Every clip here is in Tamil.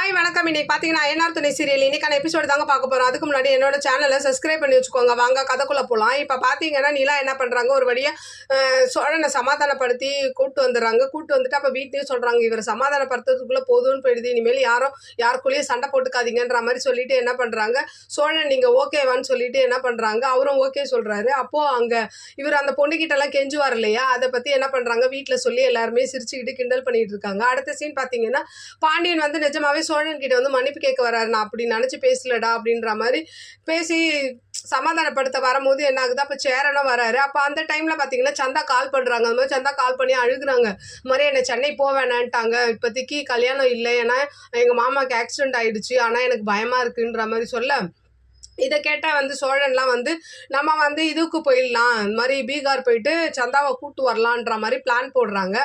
ஹாய் வணக்கம். இன்னைக்கு பார்த்தீங்கன்னா ஐயனார் துணை சீரியல் இன்னைக்கான எபிசோடு தாங்க பார்க்க போகிறோம். அதுக்கு முன்னாடி என்னோட சேனலை சப்ஸ்கிரைப் பண்ணி வச்சுக்கோங்க. வாங்க கதைக்குள்ளே போகலாம். இப்போ பார்த்தீங்கன்னா நிலா என்ன பண்ணுறாங்க, ஒரு வழியாக சோழனை சமாதானப்படுத்தி கூப்பிட்டு வந்துடுறாங்க. கூப்பிட்டு வந்துட்டு அப்போ வீட்லேயும் சொல்கிறாங்க, இவரை சமாதானப்படுத்துறதுக்குள்ளே போதும்னு போயிடுது, இனிமேல் யாருக்குள்ளேயும் சண்டை போட்டுக்காதீங்கன்ற மாதிரி சொல்லிட்டு என்ன பண்ணுறாங்க, சோழன் நீங்கள் ஓகேவான்னு சொல்லிட்டு என்ன பண்ணுறாங்க, அவரும் ஓகே சொல்கிறாரு. அப்போது அங்கே இவர் அந்த பொண்ணுக்கிட்டலாம் கெஞ்சுவார் இல்லையா, அதை பற்றி என்ன பண்ணுறாங்க, வீட்டில் சொல்லி எல்லாருமே சிரிச்சுக்கிட்டு கிண்டல் பண்ணிட்டு இருக்காங்க. அடுத்த சீன் பார்த்தீங்கன்னா பாண்டியன் வந்து நிஜமாவே சோழன் கிட்ட வந்து மன்னிப்பு கேட்க வர்றாரு. நான் அப்படி நினச்சி பேசலடா அப்படின்ற மாதிரி பேசி சமாதானப்படுத்த வரும்போது என்ன ஆகுது, அப்போ சேரனும் வராரு. அப்போ அந்த டைமில் பார்த்தீங்கன்னா சந்தா கால் பண்ணுறாங்க. அந்த மாதிரி சந்தா கால் பண்ணி அழுகுறாங்க. இந்த மாதிரி என்னை சென்னை போவேணான்ட்டாங்க, இப்போதைக்கு கல்யாணம் இல்லை, ஏன்னா எங்கள் மாமாவுக்கு ஆக்சிடென்ட் ஆகிடுச்சு, ஆனால் எனக்கு பயமாக இருக்குன்ற மாதிரி சொல்ல, இதை கேட்டால் வந்து சோழன்லாம் வந்து நம்ம வந்து இதுக்கு போயிடலாம், இந்த மாதிரி பீகார் போயிட்டு சந்தாவை கூட்டு வரலான்ற மாதிரி பிளான் போடுறாங்க.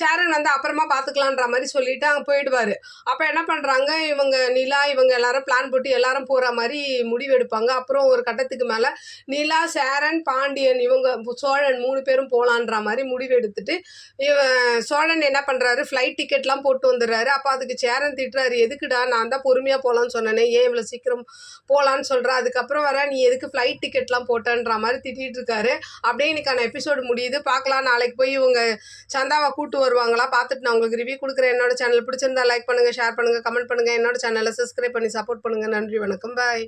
சேரன் வந்து அப்புறமா பார்த்துக்கலான்ற மாதிரி சொல்லிட்டு அங்கே போயிடுவார். அப்போ என்ன பண்ணுறாங்க, இவங்க நிலா இவங்க எல்லாரும் பிளான் போட்டு எல்லாரும் போகிற மாதிரி முடிவெடுப்பாங்க. அப்புறம் ஒரு கட்டத்துக்கு மேலே நிலா, சேரன், பாண்டியன் இவங்க சோழன் 3 பேரும் போகலான்ற மாதிரி முடிவெடுத்துட்டு சோழன் என்ன பண்ணுறாரு, ஃப்ளைட் டிக்கெட்லாம் போட்டு வந்துடுறாரு. அப்போ அதுக்கு சேரன் திட்டுறாரு, எதுக்குடா நான் தான் பொறுமையாக போகலான்னு சொன்னேனே, ஏன் இவ்வளோ சீக்கிரம் போகலான்னு சொல்கிறேன், அதுக்கப்புறம் வர நீ எதுக்கு ஃப்ளைட் டிக்கெட்லாம் போட்டன்ற மாதிரி திட்டிகிட்டு இருக்காரு. அப்படியே இன்னைக்கான எபிசோடு முடியுது. பார்க்கலாம் நாளைக்கு போய் இவங்க சந்தாவை கூட்டு வருவாங்களா, பார்த்துட்டு நான் உங்களுக்கு ரிவ்யூ கொடுக்குறேன். என்னோட சேனல் பிடிச்சிருந்தா லைக் பண்ணுங்கள், ஷேர் பண்ணுங்கள், கமெண்ட் பண்ணுங்கள். என்னோட சேனலை சப்ஸ்கிரைப் பண்ணி சப்போர்ட் பண்ணுங்கள். நன்றி, வணக்கம், பாய்.